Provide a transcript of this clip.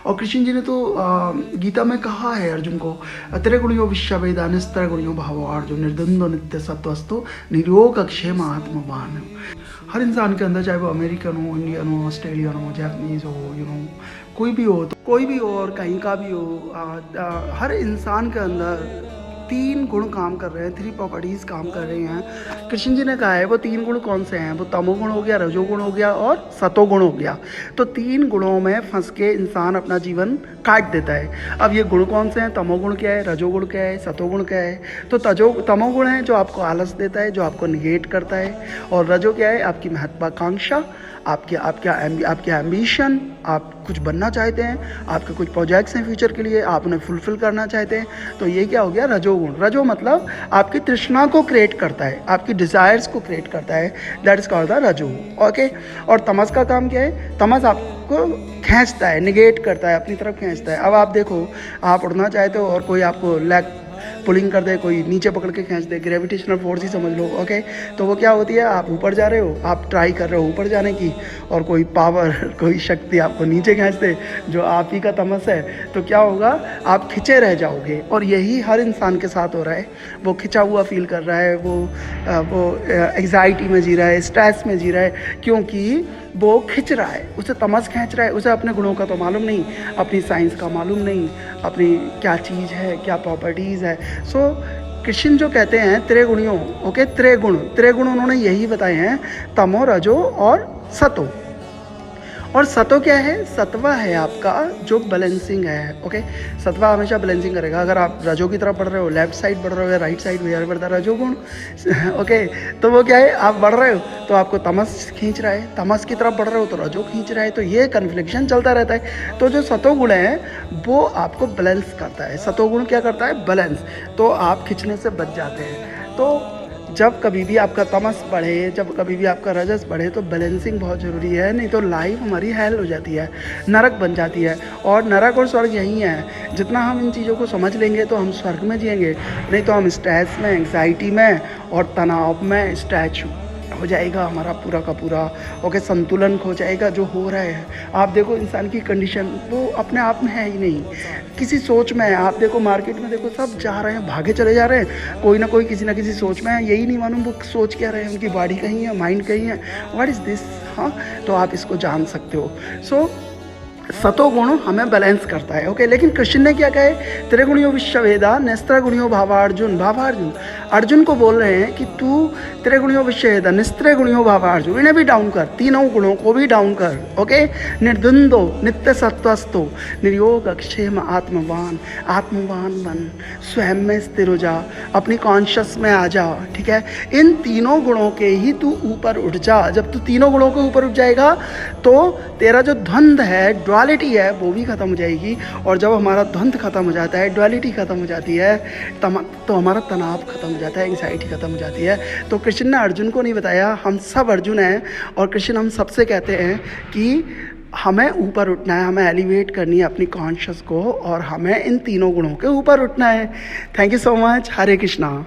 और कृष्ण जी ने तो गीता में कहा है अर्जुन को, त्रिगुणियो विश्ववेदा निस्त्रगुणियो भावो अर्जुन निर्द्वंद्व नित्य सत्वस्तु निरोग क्षेम आत्मवान। हर इंसान के अंदर, चाहे वो अमेरिकन हो, इंडियन हो, ऑस्ट्रेलियन हो, जापानीज हो, कोई भी हो, तो कोई भी हो और कहीं का भी हो, हर इंसान के अंदर 3 गुण काम कर रहे हैं, 3 प्रॉपर्टीज़ काम कर रही हैं। कृष्ण जी ने कहा है वो 3 गुण कौन से हैं, वो तमोगुण हो गया, रजोगुण हो गया और सतोगुण हो गया। तो 3 गुणों में फंस के इंसान अपना जीवन काट देता है। अब ये गुण कौन से हैं, तमोगुण क्या है, रजोगुण क्या है, सतोगुण क्या है। तो तमोगुण है जो आपको आलस देता है, जो आपको निगेट करता है, और रजो क्या है, आपकी महत्वाकांक्षा, आपके एम्बिशन, आप कुछ बनना चाहते हैं, आपके कुछ प्रोजेक्ट्स हैं फ्यूचर के लिए, आप उन्हें फुलफिल करना चाहते हैं। तो ये क्या हो गया, रजोगुण। रजो मतलब आपकी तृष्णा को क्रिएट करता है, आपकी डिज़ायर्स को क्रिएट करता है, दैट इज कॉल्ड द रजो। ओके। और तमस का काम क्या है, तमस आपको खींचता है, निगेट करता है, अपनी तरफ खींचता है। अब आप देखो, आप उड़ना चाहते हो और कोई आपको लेग पुलिंग कर दे, कोई नीचे पकड़ के खींच दे, ग्रेविटेशनल फोर्स ही समझ लो। ओके। तो वो क्या होती है, आप ऊपर जा रहे हो, आप ट्राई कर रहे हो ऊपर जाने की, और कोई पावर, कोई शक्ति आपको नीचे खींच दे, जो आप ही का तमस है। तो क्या होगा, आप खिंचे रह जाओगे। और यही हर इंसान के साथ हो रहा है। वो खिंचा हुआ फील कर रहा है, वो एग्जाइटी में जी रहा है, स्ट्रेस में जी रहा है, क्योंकि वो खिंच रहा है, उसे तमस खींच रहा है। उसे अपने गुणों का तो मालूम नहीं, अपनी साइंस का मालूम नहीं, अपनी क्या चीज़ है, क्या प्रॉपर्टीज़ है। सो कृष्ण जो कहते हैं त्रिगुणियों, ओके, त्रिगुण उन्होंने यही बताए हैं, तमो, रजो और सतो। और सतो क्या है, सत्वा है आपका जो बैलेंसिंग है। ओके। सत्वा हमेशा बैलेंसिंग करेगा। अगर आप रजो की तरफ बढ़ रहे हो, लेफ्ट साइड बढ़ रहे हो या राइट साइड, वेयर बढ़ता है रजोगुण। ओके। तो वो क्या है, आप बढ़ रहे हो तो आपको तमस खींच रहा है, तमस की तरफ बढ़ रहे हो तो रजो खींच रहा है। तो ये कन्फ्लिक्शन चलता रहता है। तो जो सतोगुण है वो आपको बैलेंस करता है। सतोगुण क्या करता है, बैलेंस। तो आप खींचने से बच जाते हैं। तो जब कभी भी आपका तमस बढ़े, जब कभी भी आपका रजस बढ़े, तो बैलेंसिंग बहुत ज़रूरी है। नहीं तो लाइफ हमारी हेल हो जाती है, नरक बन जाती है। और नरक और स्वर्ग यही है। जितना हम इन चीज़ों को समझ लेंगे तो हम स्वर्ग में जिएंगे, नहीं तो हम स्ट्रेस में, एंग्जाइटी में और तनाव में स्ट्रेच हो जाएगा हमारा पूरा का पूरा। ओके। संतुलन खो जाएगा जो हो रहा है। आप देखो इंसान की कंडीशन वो अपने आप में है ही नहीं, किसी सोच में है। आप देखो मार्केट में देखो, सब जा रहे हैं, भागे चले जा रहे हैं, कोई ना कोई किसी ना किसी सोच में है। यही नहीं मालूम वो सोच क्या रहे हैं, उनकी बॉडी कहीं है, माइंड कहीं है, व्हाट इज़ दिस। हाँ, तो आप इसको जान सकते हो। सो सतोगुण हमें बैलेंस करता है। ओके। लेकिन कृष्ण ने क्या कहे, त्रिगुणियो विश्ववेदा निस्त्रगुणियो भावार्जुन। भावार्जुन अर्जुन को बोल रहे हैं कि तू त्रिगुणियो विश्ववेदा निस्त्रगुणियो भावार्जुन, इन्हें भी डाउन कर, तीनों गुणों को भी डाउन कर। ओके। निर्द्वंदो नित्य सत्वस्तो निर्योग क्षेम आत्मवान। आत्मवान बन, स्वयं में स्थिर हो जा, अपनी कॉन्शियस में आ जा। ठीक है। इन तीनों गुणों के ही तू ऊपर उठ जा। जब तू तीनों गुणों के ऊपर उठ जाएगा तो तेरा जो द्वंद्व है, डुअलिटी है, वो भी ख़त्म हो जाएगी। और जब हमारा द्वंद्व खत्म हो जाता है, डुअलिटी खत्म हो जाती है, तो हमारा तनाव खत्म हो जाता है, एंग्जाइटी खत्म हो जाती है। तो कृष्ण ने अर्जुन को नहीं बताया, हम सब अर्जुन हैं। और कृष्ण हम सबसे कहते हैं कि हमें ऊपर उठना है, हमें एलिवेट करनी है अपनी कॉन्शियस को, और हमें इन तीनों गुणों के ऊपर उठना है। Thank you so much. Hare Krishna.